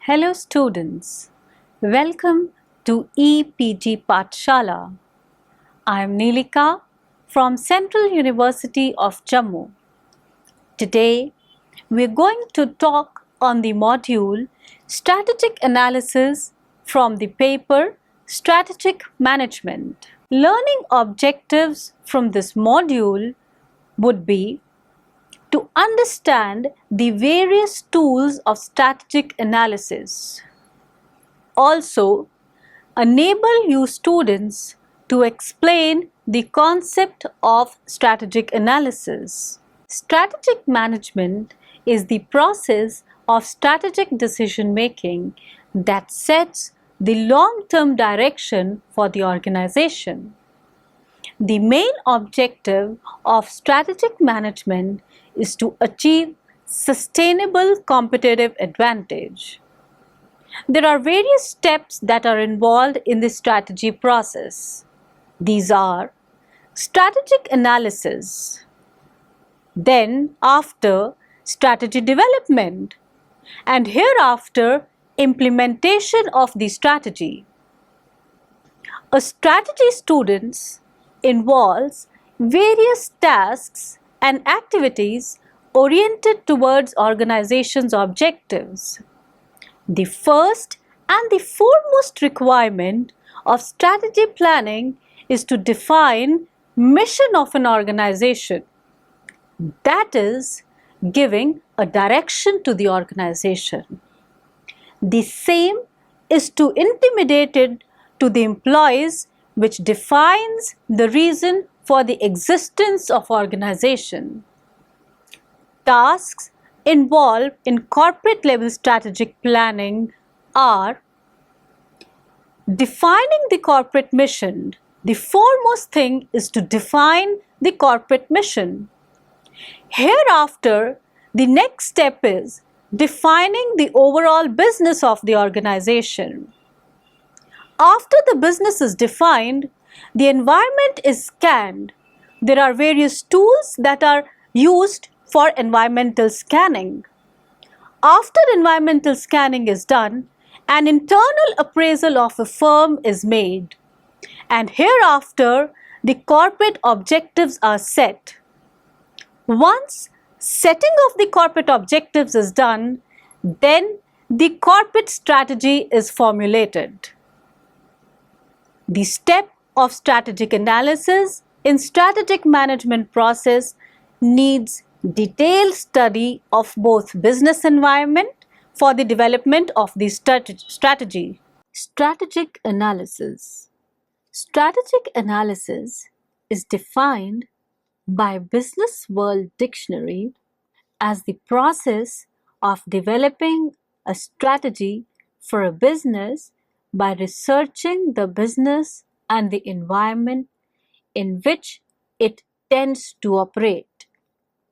Hello students, welcome to EPG Pathshala. I am Nilika from Central University of Jammu. Today we are going to talk on the module Strategic Analysis from the paper Strategic Management. Learning objectives from this module would be to understand the various tools of strategic analysis. Also, enable you students to explain the concept of strategic analysis. Strategic management is the process of strategic decision making that sets the long-term direction for the organization. The main objective of strategic management is to achieve sustainable competitive advantage. There are various steps that are involved in the strategy process. These are strategic analysis, then after strategy development, and hereafter implementation of the strategy. A strategy students involves various tasks and activities oriented towards organization's objectives. The first and the foremost requirement of strategy planning is to define mission of an organization. That is, giving a direction to the organization. The same is to intimidate it to the employees, which defines the reason for the existence of organization. Tasks involved in corporate level strategic planning are defining the corporate mission. The foremost thing is to define the corporate mission. Hereafter, the next step is defining the overall business of the organization. After the business is defined, the environment is scanned. There are various tools that are used for environmental scanning. After environmental scanning is done, an internal appraisal of a firm is made, and hereafter the corporate objectives are set. Once setting of the corporate objectives is done, then the corporate strategy is formulated. The step of strategic analysis in strategic management process needs detailed study of both business environment for the development of the strategy. Strategic analysis. Strategic analysis is defined by Business World Dictionary as the process of developing a strategy for a business by researching the business and the environment in which it tends to operate.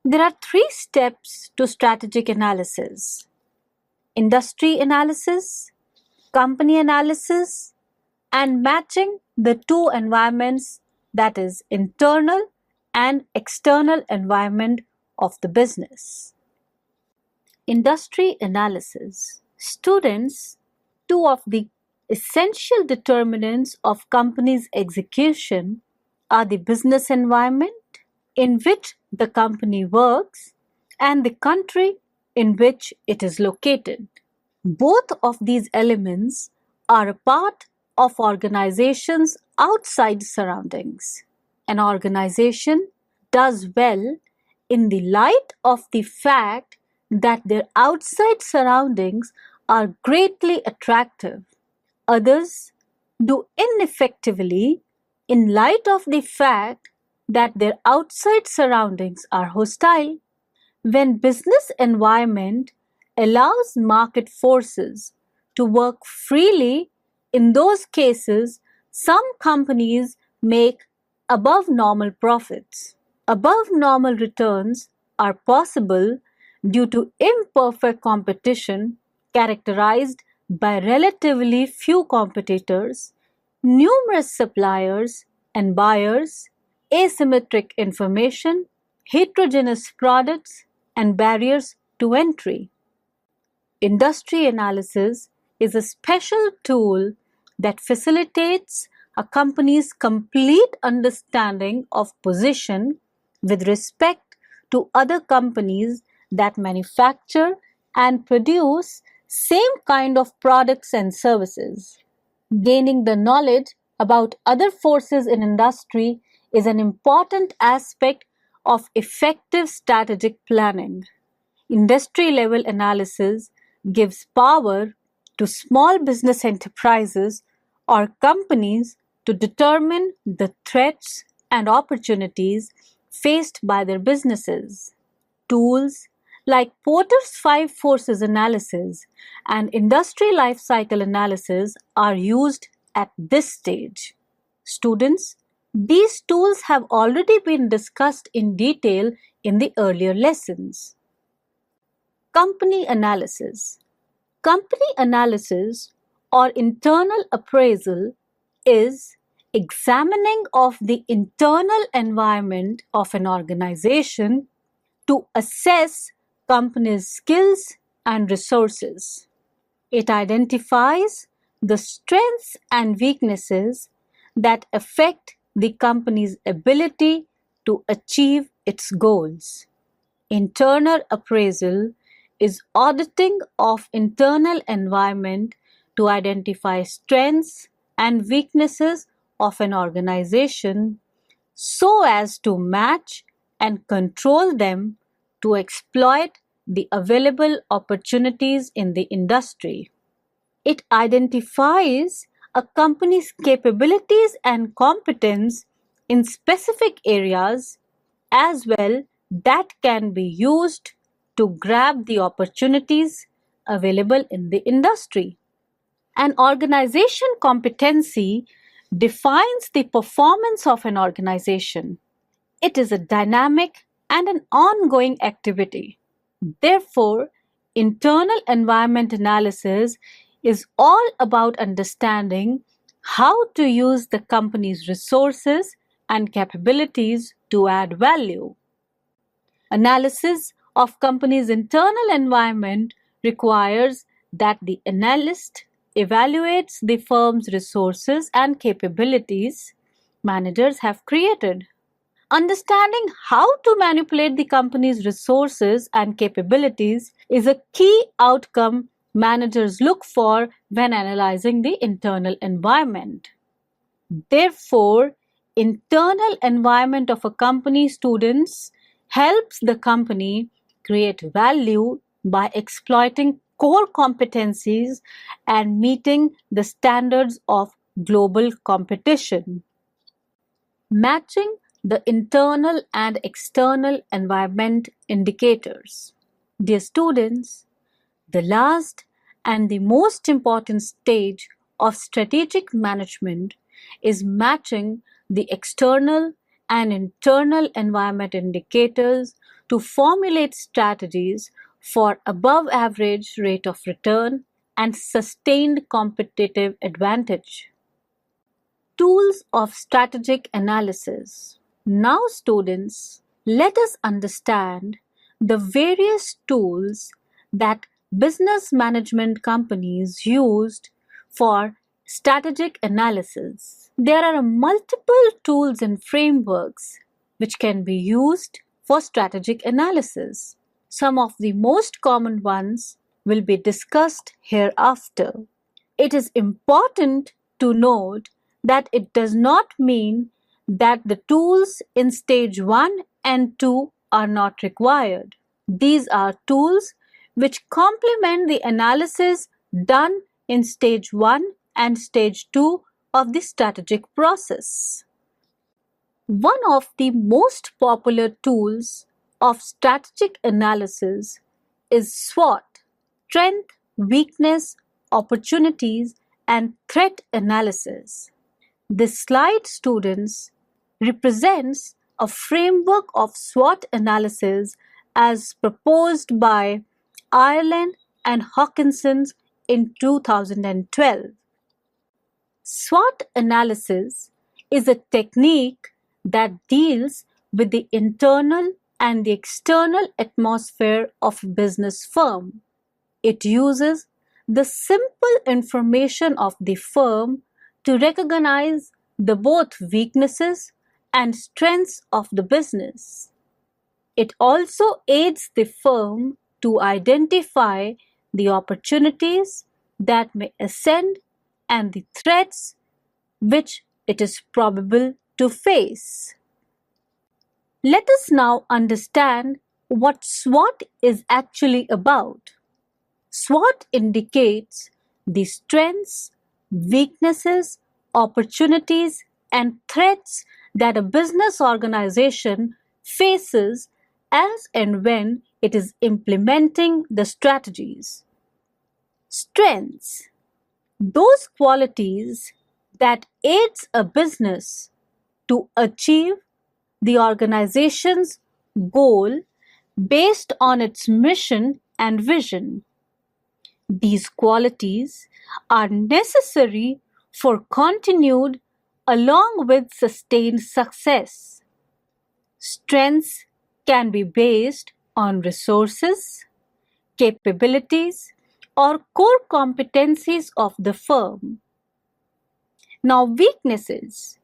There are three steps to strategic analysis: industry analysis, company analysis, and matching the two environments, that is, internal and external environment of the business. Industry analysis. Students, two of the essential determinants of company's execution are the business environment in which the company works and the country in which it is located. Both of these elements are a part of organizations' outside surroundings. An organization does well in the light of the fact that their outside surroundings are greatly attractive. Others do ineffectively in light of the fact that their outside surroundings are hostile. When business environment allows market forces to work freely, in those cases, some companies make above normal profits. Above normal returns are possible due to imperfect competition characterized by relatively few competitors, numerous suppliers and buyers, asymmetric information, heterogeneous products, and barriers to entry. Industry analysis is a special tool that facilitates a company's complete understanding of position with respect to other companies that manufacture and produce same kind of products and services. Gaining the knowledge about other forces in industry is an important aspect of effective strategic planning. Industry level analysis gives power to small business enterprises or companies to determine the threats and opportunities faced by their businesses. Tools like Porter's Five Forces analysis and industry life cycle analysis are used at this stage. Students, these tools have already been discussed in detail in the earlier lessons. Company analysis. Company analysis or internal appraisal is examining of the internal environment of an organization to assess company's skills and resources. It identifies the strengths and weaknesses that affect the company's ability to achieve its goals. Internal appraisal is auditing of internal environment to identify strengths and weaknesses of an organization so as to match and control them to exploit the available opportunities in the industry. It identifies a company's capabilities and competence in specific areas as well that can be used to grab the opportunities available in the industry. An organization competency defines the performance of an organization. It is a dynamic and an ongoing activity. Therefore, internal environment analysis is all about understanding how to use the company's resources and capabilities to add value. Analysis of company's internal environment requires that the analyst evaluates the firm's resources and capabilities managers have created. Understanding how to manipulate the company's resources and capabilities is a key outcome managers look for when analyzing the internal environment. Therefore, internal environment of a company students helps the company create value by exploiting core competencies and meeting the standards of global competition. Matching the internal and external environment indicators. Dear students, the last and the most important stage of strategic management is matching the external and internal environment indicators to formulate strategies for above average rate of return and sustained competitive advantage. Tools of strategic analysis. Now, students, let us understand the various tools that business management companies used for strategic analysis. There are multiple tools and frameworks which can be used for strategic analysis. Some of the most common ones will be discussed hereafter. It is important to note that it does not mean that the tools in stage 1 and 2 are not required. These are tools which complement the analysis done in stage 1 and stage 2 of the strategic process. One of the most popular tools of strategic analysis is SWOT, strength, weakness, opportunities, and threat analysis. This slide, students, represents a framework of SWOT analysis as proposed by Ireland and Hawkinson in 2012. SWOT analysis is a technique that deals with the internal and the external atmosphere of a business firm. It uses the simple information of the firm to recognize the both weaknesses and strengths of the business. It also aids the firm to identify the opportunities that may ascend and the threats which it is probable to face. Let us now understand what SWOT is actually about. SWOT indicates the strengths, weaknesses, opportunities, and threats that a business organization faces as and when it is implementing the strategies. Strengths: those qualities that aids a business to achieve the organization's goal based on its mission and vision. These qualities are necessary for continued along with sustained success. Strengths can be based on resources, capabilities, or core competencies of the firm. Now, weaknesses: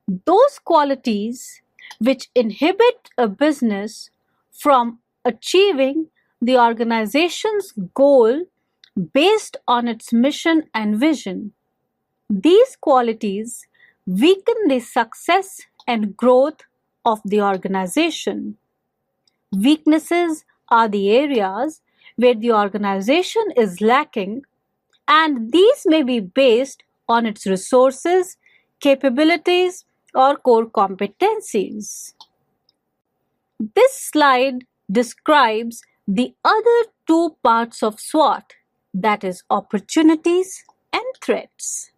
those qualities which inhibit a business from achieving the organization's goal based on its mission and vision. These qualities weaken the success and growth of the organization. Weaknesses are the areas where the organization is lacking, and these may be based on its resources, capabilities, or core competencies. This slide describes the other two parts of SWOT, that is, opportunities and threats.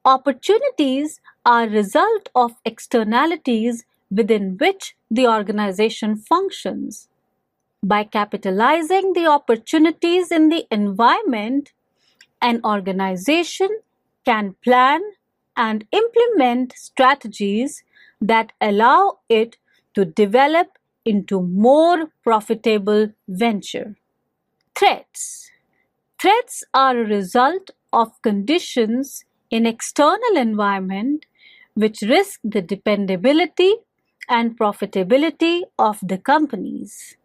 Opportunities are a result of externalities within which the organization functions. By capitalizing the opportunities in the environment, an organization can plan and implement strategies that allow it to develop into more profitable venture. Threats. Threats are a result of conditions in external environment which risk the dependability and profitability of the companies.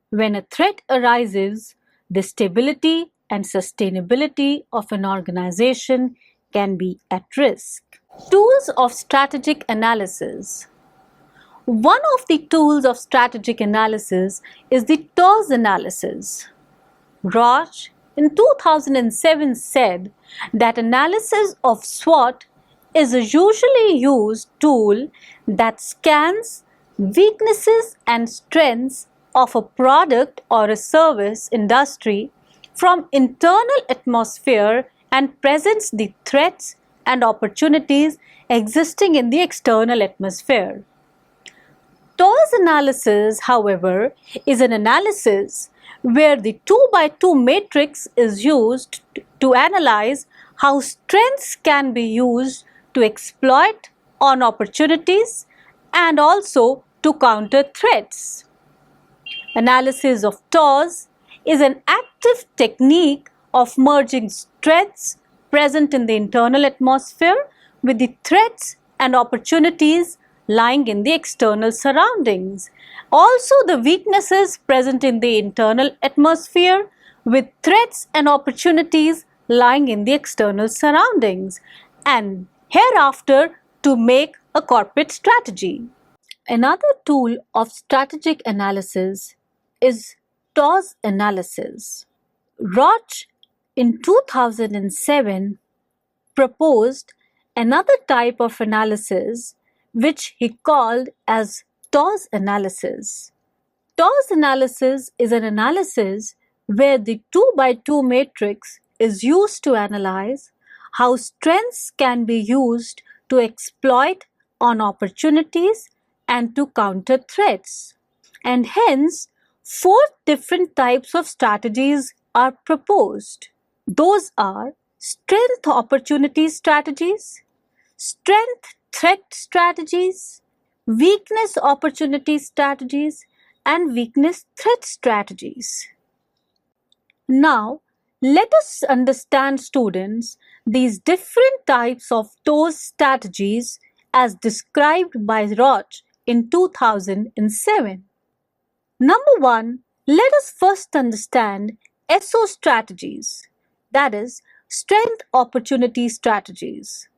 When a threat arises, the stability and sustainability of an organization can be at risk. Tools of strategic analysis. One of the tools of strategic analysis is the TOS analysis. Roche in 2007 said that analysis of SWOT is a usually used tool that scans weaknesses and strengths of a product or a service industry from internal atmosphere and presents the threats and opportunities existing in the external atmosphere. TOS analysis, however, is an analysis where the 2x2 matrix is used to analyze how strengths can be used to exploit on opportunities and also to counter threats. Analysis of TOS is an active technique of merging strengths present in the internal atmosphere with the threats and opportunities lying in the external surroundings. Also, the weaknesses present in the internal atmosphere with threats and opportunities lying in the external surroundings, and hereafter to make a corporate strategy. Another tool of strategic analysis is TOS analysis. Roche in 2007 proposed another type of analysis which he called as TOS analysis. TOS analysis is an analysis where the 2x2 matrix is used to analyze how strengths can be used to exploit on opportunities and to counter threats. And hence, 4 different types of strategies are proposed. Those are strength opportunity strategies, strength threat strategies, weakness opportunity strategies, and weakness threat strategies. Now, let us understand, students, these different types of those strategies as described by Roch in 2007. Number one, let us first understand SO strategies, that is, strength opportunity strategies.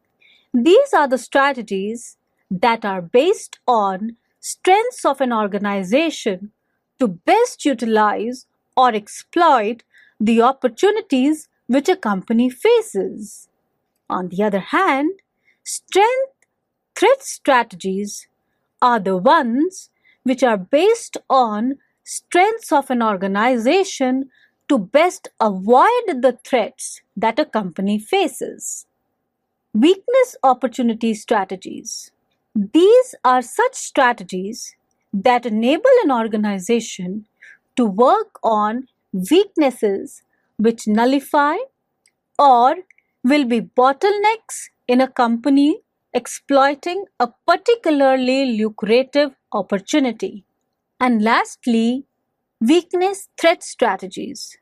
These are the strategies that are based on strengths of an organization to best utilize or exploit the opportunities which a company faces. On the other hand, strength threat strategies are the ones which are based on strengths of an organization to best avoid the threats that a company faces. Weakness opportunity strategies. These are such strategies that enable an organization to work on weaknesses which nullify or will be bottlenecks in a company exploiting a particularly lucrative opportunity. And lastly, weakness threat strategies.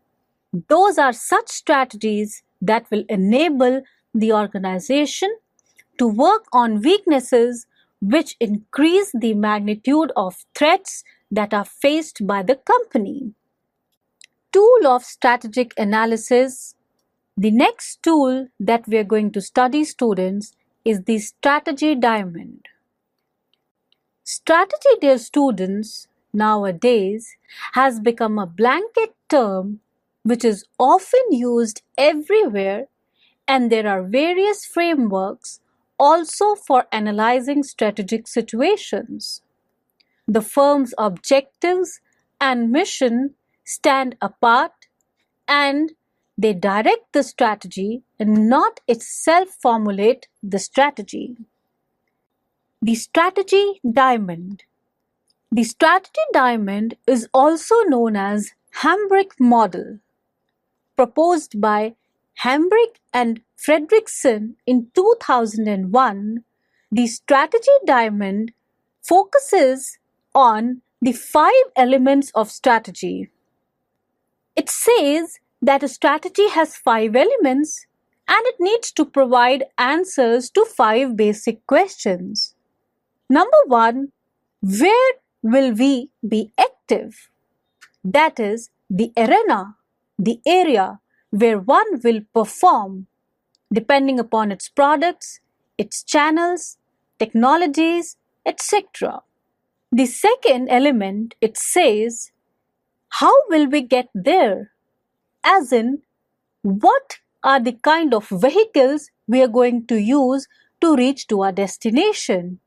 Those are such strategies that will enable the organization to work on weaknesses which increase the magnitude of threats that are faced by the company. Tool of strategic analysis. The next tool that we are going to study, students, is the strategy diamond. Strategy, dear students, nowadays has become a blanket term which is often used everywhere, and there are various frameworks also for analyzing strategic situations. The firm's objectives and mission stand apart, and they direct the strategy and not itself formulate the strategy. The strategy diamond. The strategy diamond is also known as Hambrick model, proposed by Hambrick and Fredrickson in 2001. The strategy diamond focuses on the 5 elements of strategy. It says that a strategy has 5 elements and it needs to provide answers to 5 basic questions. Number one, where will we be active? That is the arena, the area where one will perform, depending upon its products, its channels, technologies, etc. The second element, it says, how will we get there? As in, what are the kind of vehicles we are going to use to reach to our destination?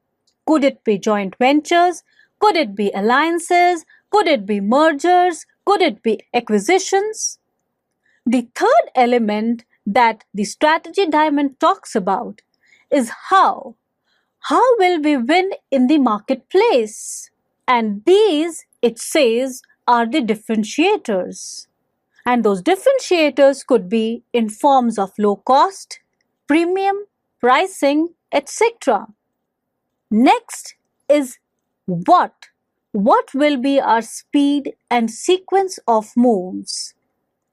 Could it be joint ventures? Could it be alliances? Could it be mergers? Could it be acquisitions? The third element that the strategy diamond talks about is how. How will we win in the marketplace? And these, it says, are the differentiators. And those differentiators could be in forms of low cost, premium, pricing, etc. Next is what. What will be our speed and sequence of moves,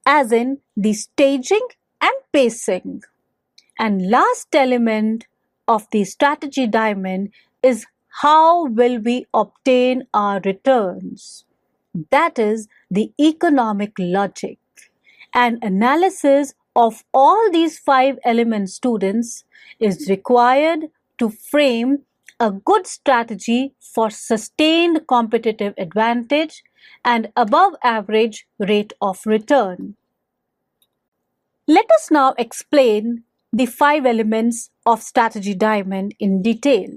as in the staging and pacing. And last element of the strategy diamond is how will we obtain our returns. That is the economic logic. An analysis of all these 5 elements, students, is required to frame a good strategy for sustained competitive advantage and above average rate of return. Let us now explain the 5 elements of strategy diamond in detail.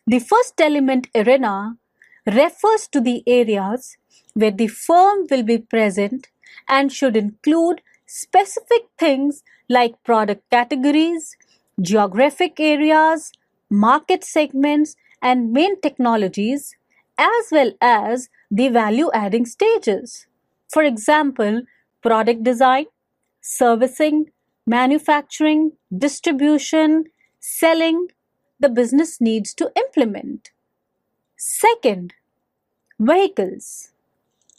The first element, arena, refers to the areas where the firm will be present and should include specific things like product categories, geographic areas, market segments, and main technologies, as well as the value-adding stages. For example, product design, servicing, manufacturing, distribution, selling, the business needs to implement. Second, vehicles.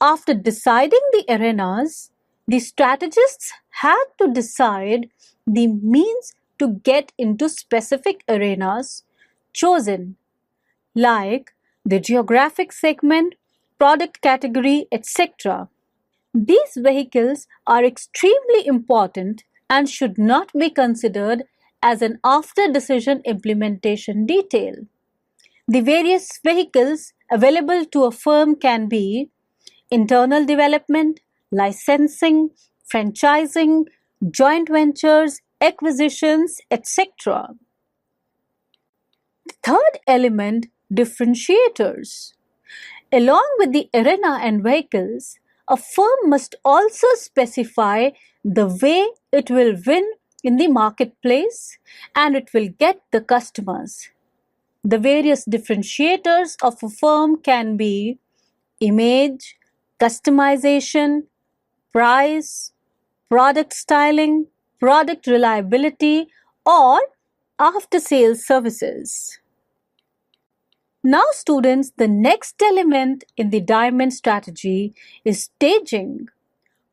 After deciding the arenas, The strategists had to decide the means to get into specific arenas chosen, like the geographic segment, product category, etc. These vehicles are extremely important and should not be considered as an after-decision implementation detail. The various vehicles available to a firm can be internal development, licensing, franchising, joint ventures, acquisitions, etc. Third element, differentiators. Along with the arena and vehicles, a firm must also specify the way it will win in the marketplace and it will get the customers. The various differentiators of a firm can be image, customization, price, product styling, product reliability, or after-sales services. Now students, the next element in the diamond strategy is staging.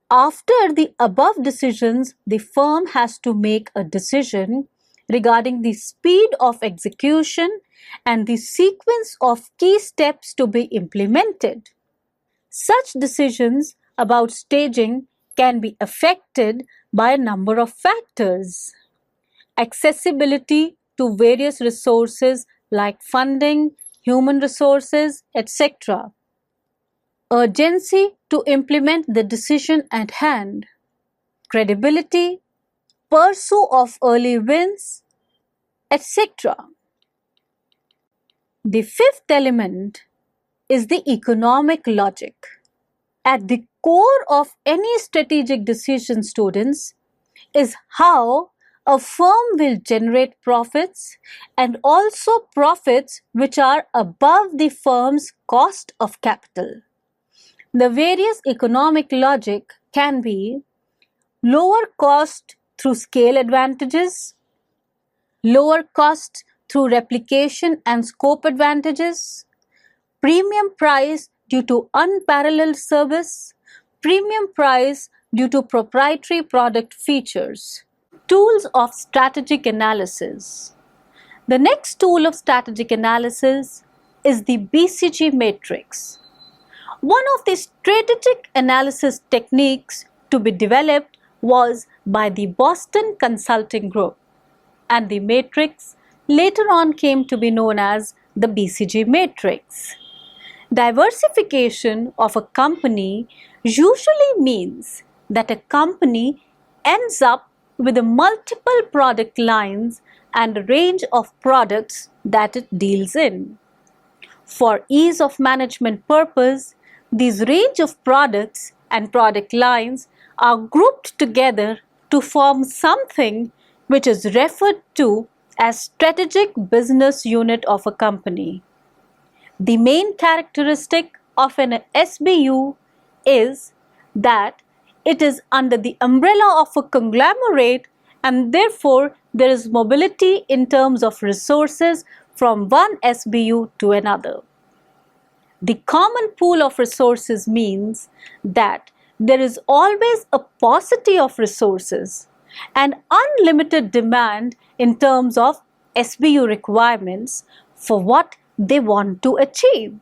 After the above decisions, the firm has to make a decision regarding the speed of execution and the sequence of key steps to be implemented. Such decisions about staging can be affected by a number of factors. Accessibility to various resources like funding, human resources, etc. Urgency to implement the decision at hand. Credibility, pursuit of early wins, etc. The fifth element is the economic logic. At the core of any strategic decision, students, is how a firm will generate profits and also profits which are above the firm's cost of capital. The various economic logic can be lower cost through scale advantages, lower cost through replication and scope advantages, premium price due to unparalleled service, premium price due to proprietary product features. Tools of strategic analysis. The next tool of strategic analysis is the BCG matrix. One of the strategic analysis techniques to be developed was by the Boston Consulting Group, and the matrix later on came to be known as the BCG matrix. Diversification of a company usually means that a company ends up with multiple product lines and a range of products that it deals in. For ease of management purpose, these range of products and product lines are grouped together to form something which is referred to as strategic business unit of a company. The main characteristic of an SBU is that it is under the umbrella of a conglomerate and therefore there is mobility in terms of resources from one SBU to another. The common pool of resources means that there is always a paucity of resources and unlimited demand in terms of SBU requirements for what they want to achieve.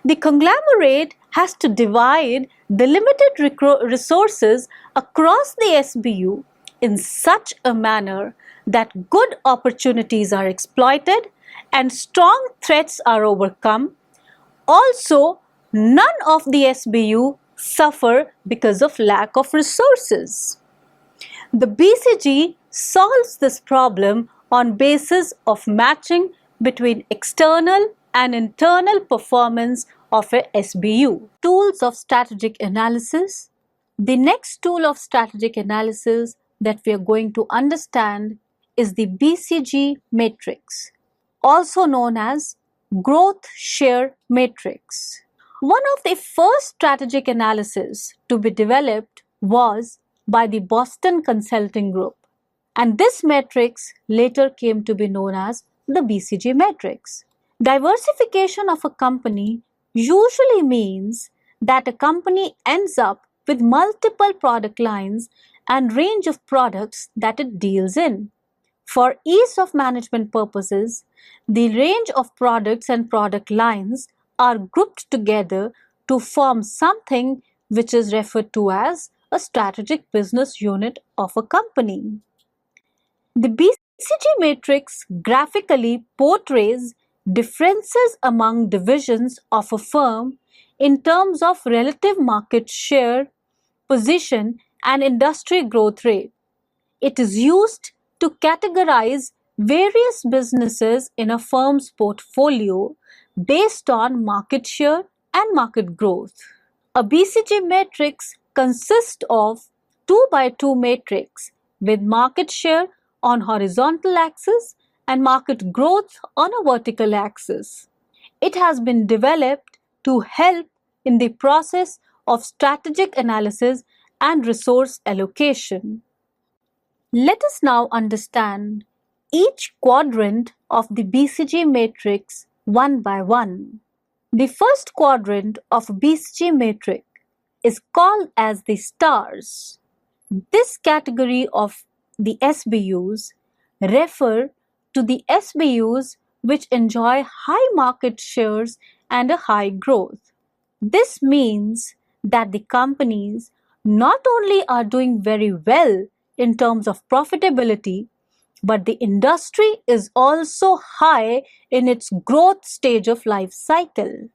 The conglomerate has to divide the limited resources across the SBU in such a manner that good opportunities are exploited and strong threats are overcome. Also, none of the SBU suffer because of lack of resources. The BCG solves this problem on basis of matching between external and internal performance of a SBU. Tools of strategic analysis. The next tool of strategic analysis that we are going to understand is the BCG matrix, also known as growth share matrix. One of the first strategic analysis to be developed was by the Boston Consulting Group, and this matrix later came to be known as the BCG matrix. Diversification of a company usually means that a company ends up with multiple product lines and range of products that it deals in. For ease of management purposes, the range of products and product lines are grouped together to form something which is referred to as a strategic business unit of a company. The BCG matrix graphically portrays differences among divisions of a firm in terms of relative market share, position, and industry growth rate. It is used to categorize various businesses in a firm's portfolio based on market share and market growth. A BCG matrix consists of 2 by 2 matrix with market share on horizontal axis and market growth on a vertical axis. It has been developed to help in the process of strategic analysis and resource allocation. Let us now understand each quadrant of the BCG matrix one by one. The first quadrant of BCG matrix is called as the stars. This category of the SBUs refer to the SBUs which enjoy high market shares and a high growth. This means that the companies not only are doing very well in terms of profitability, but the industry is also high in its growth stage of life cycle.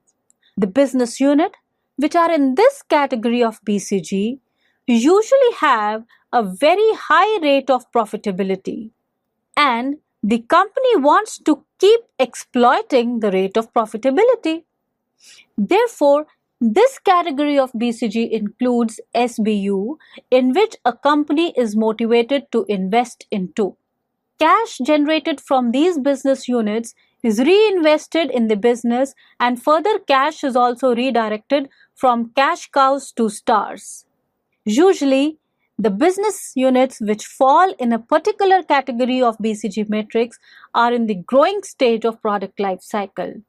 The business unit, which are in this category of BCG, usually have a very high rate of profitability, and the company wants to keep exploiting the rate of profitability. Therefore, this category of BCG includes SBU in which a company is motivated to invest into. Cash generated from these business units is reinvested in the business, and further cash is also redirected from cash cows to stars. Usually, the business units which fall in a particular category of BCG matrix are in the growing stage of product life cycle.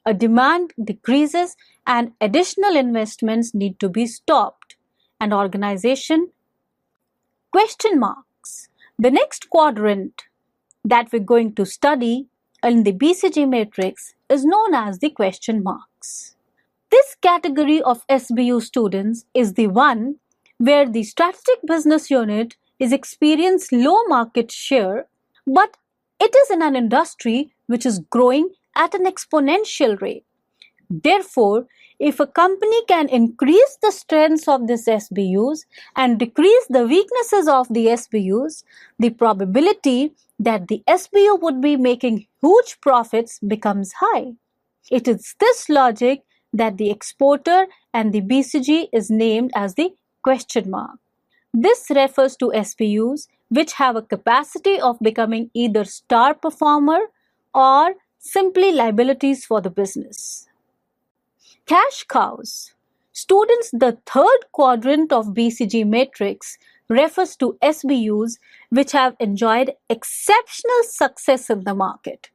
A demand decreases and additional investments need to be stopped. And organization? Question marks. The next quadrant that we're going to study in the BCG matrix is known as the question marks. This category of SBU students is the one where the strategic business unit is experiencing low market share, but it is in an industry which is growing at an exponential rate. Therefore, if a company can increase the strengths of these SBUs and decrease the weaknesses of the SBUs, the probability that the SBU would be making huge profits becomes high. It is this logic that the exporter and the BCG is named as the question mark. This refers to SBUs which have a capacity of becoming either star performer or simply liabilities for the business. Cash cows. Students, the third quadrant of BCG matrix refers to SBUs which have enjoyed exceptional success in the market.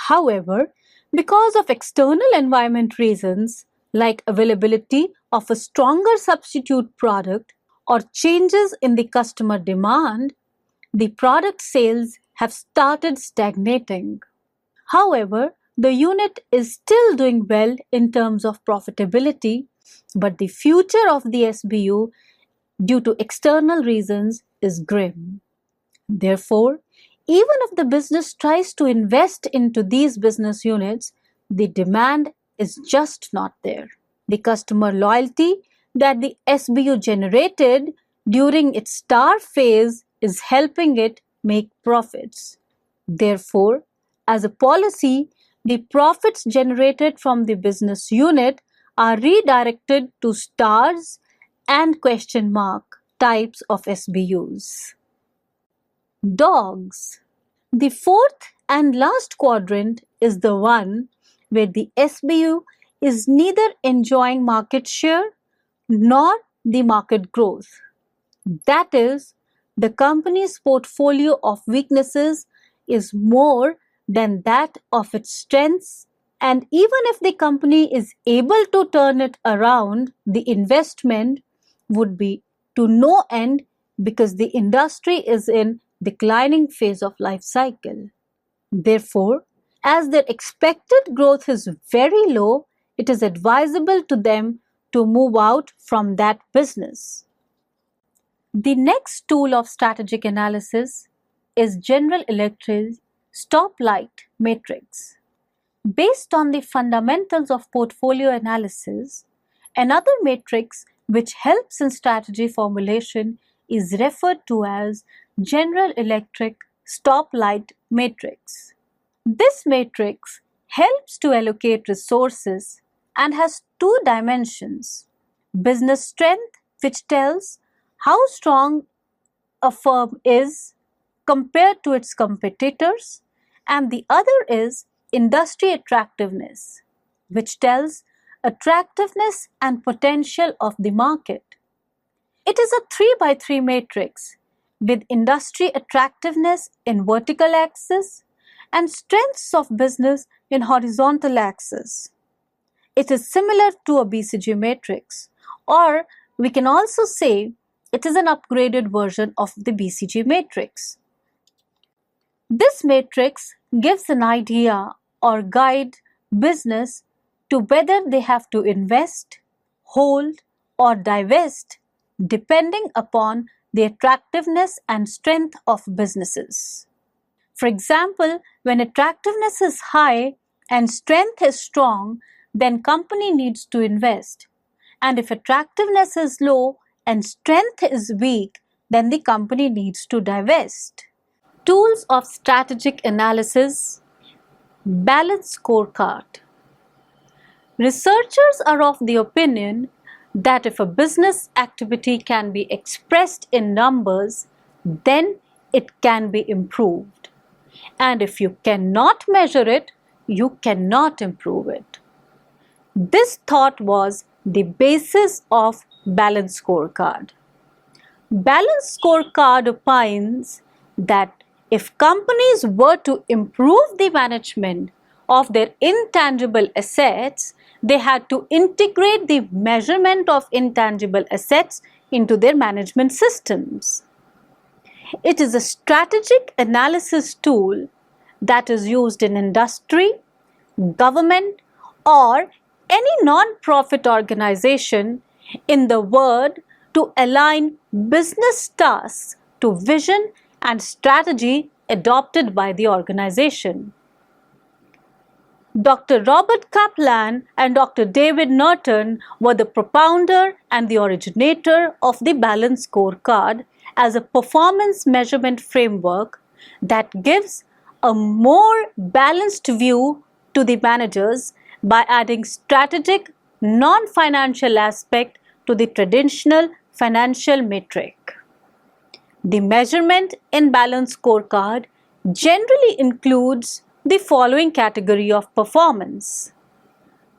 However, because of external environment reasons like availability of a stronger substitute product or changes in the customer demand, the product sales have started stagnating. However, the unit is still doing well in terms of profitability, but the future of the SBU due to external reasons is grim. Therefore, even if the business tries to invest into these business units, the demand is just not there. The customer loyalty that the SBU generated during its star phase is helping it make profits. Therefore, as a policy, the profits generated from the business unit are redirected to stars and question mark types of SBUs. Dogs. The fourth and last quadrant is the one where the SBU is neither enjoying market share nor the market growth. That is, the company's portfolio of weaknesses is more than that of its strengths, and even if the company is able to turn it around, the investment would be to no end because the industry is in declining phase of life cycle. Therefore, as their expected growth is very low, it is advisable to them to move out from that business. The next tool of strategic analysis is General Electric's stoplight matrix. Based on the fundamentals of portfolio analysis, another matrix which helps in strategy formulation is referred to as General Electric stoplight matrix. This matrix helps to allocate resources and has two dimensions: business strength, which tells how strong a firm is compared to its competitors, and the other is industry attractiveness, which tells attractiveness and potential of the market. It is a 3 by 3 matrix with industry attractiveness in vertical axis and strengths of business in horizontal axis. It is similar to a BCG matrix, or we can also say it is an upgraded version of the BCG matrix. This matrix gives an idea or guide business to whether they have to invest, hold, or divest depending upon the attractiveness and strength of businesses. For example, when attractiveness is high and strength is strong, then company needs to invest. And if attractiveness is low and strength is weak, then the company needs to divest. Tools of strategic analysis. Balanced scorecard. Researchers are of the opinion that if a business activity can be expressed in numbers, then it can be improved. And if you cannot measure it, you cannot improve it. This thought was the basis of balanced scorecard. Balanced scorecard opines that if companies were to improve the management of their intangible assets, they had to integrate the measurement of intangible assets into their management systems. It is a strategic analysis tool that is used in industry, government, or any non-profit organization in the world to align business tasks to vision and strategy adopted by the organization. Dr. Robert Kaplan and Dr. David Norton were the propounder and the originator of the balanced scorecard as a performance measurement framework that gives a more balanced view to the managers by adding strategic, non-financial aspect to the traditional financial metric. The measurement in balanced scorecard generally includes the following category of performance: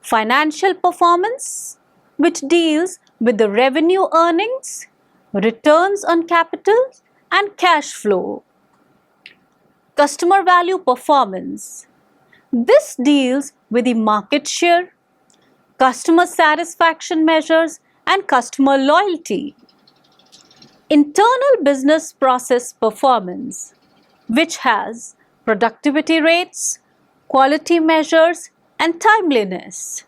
financial performance, which deals with the revenue earnings, returns on capital, and cash flow. Customer value performance. This deals with the market share, customer satisfaction measures, and customer loyalty. Internal business process performance, which has productivity rates, quality measures, and timeliness.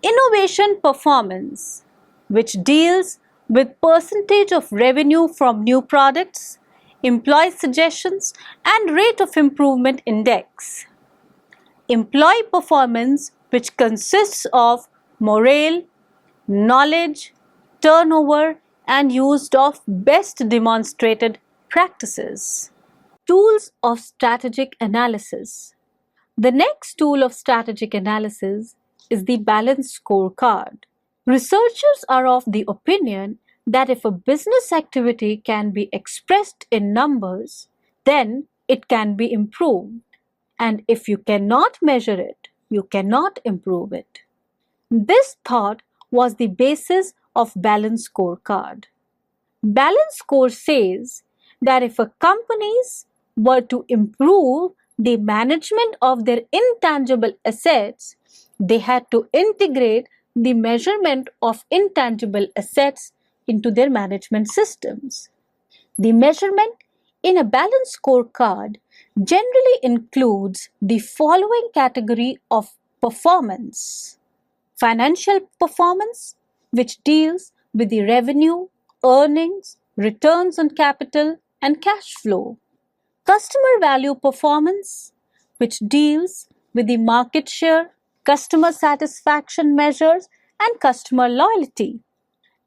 Innovation performance, which deals with percentage of revenue from new products, employee suggestions, and rate of improvement index. Employee performance, which consists of morale, knowledge, turnover, and use of best demonstrated practices. Tools of strategic analysis. The next tool of strategic analysis is the balanced scorecard. Researchers are of the opinion that if a business activity can be expressed in numbers, then it can be improved. And if you cannot measure it, you cannot improve it. This thought was the basis of balanced scorecard. Balanced score says that if a companies were to improve the management of their intangible assets, they had to integrate the measurement of intangible assets into their management systems. The measurement in a balanced scorecard generally includes the following category of performance: financial performance, which deals with the revenue, earnings, returns on capital, and cash flow; customer value performance, which deals with the market share, customer satisfaction measures, and customer loyalty;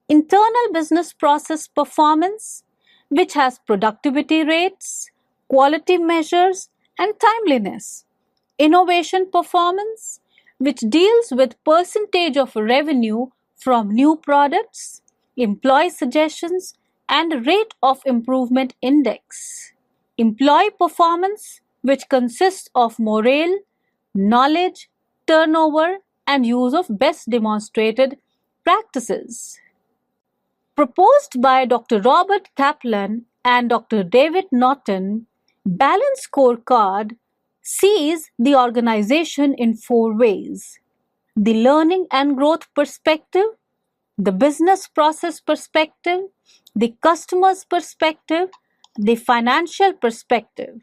internal business process performance, which has productivity rates, quality measures, and timeliness; innovation performance, which deals with percentage of revenue from new products, employee suggestions, and rate of improvement index; employee performance, which consists of morale, knowledge, turnover, and use of best demonstrated practices. Proposed by Dr. Robert Kaplan and Dr. David Norton, Balanced Scorecard sees the organization in four ways: the learning and growth perspective, the business process perspective, the customer's perspective, the financial perspective.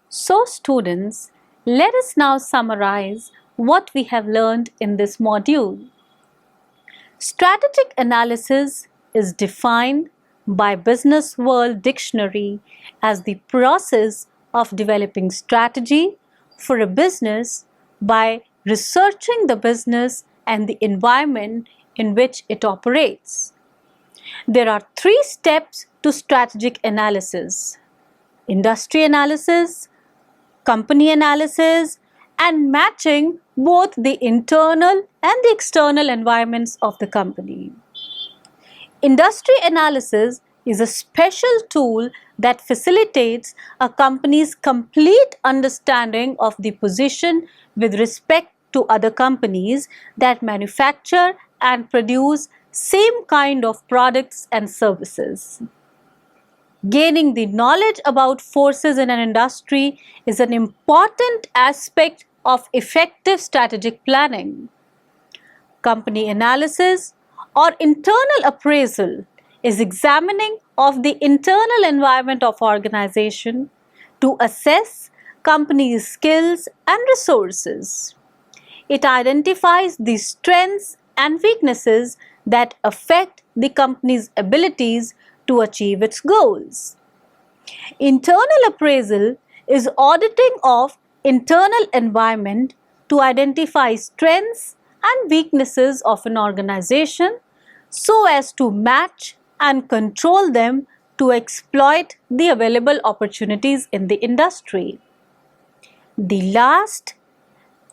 So, students, let us now summarize what we have learned in this module. Strategic analysis is defined by Business World Dictionary as the process of developing strategy for a business by researching the business and the environment in which it operates. There are three steps to strategic analysis: industry analysis, company analysis, and matching both the internal and the external environments of the company. Industry analysis is a special tool that facilitates a company's complete understanding of the position with respect to other companies that manufacture and produce same kind of products and services. Gaining the knowledge about forces in an industry is an important aspect of effective strategic planning. Company analysis or internal appraisal is examining of the internal environment of organization to assess company's skills and resources. It identifies the strengths and weaknesses that affect the company's abilities to achieve its goals. Internal appraisal is auditing of internal environment to identify strengths and weaknesses of an organization so as to match and control them to exploit the available opportunities in the industry. The last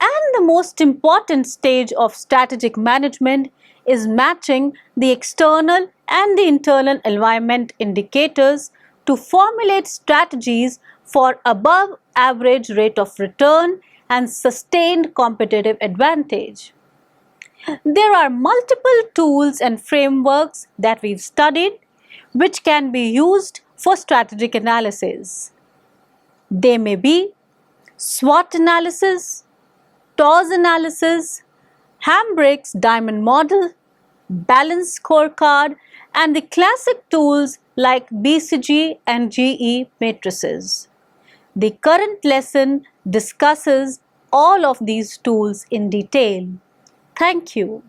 and the most important stage of strategic management is matching the external and the internal environment indicators to formulate strategies for above average rate of return and sustained competitive advantage. There are multiple tools and frameworks that we've studied which can be used for strategic analysis. They may be SWOT analysis, TOS analysis, Hambrick's diamond model, balanced scorecard, and the classic tools like BCG and GE matrices. The current lesson discusses all of these tools in detail. Thank you.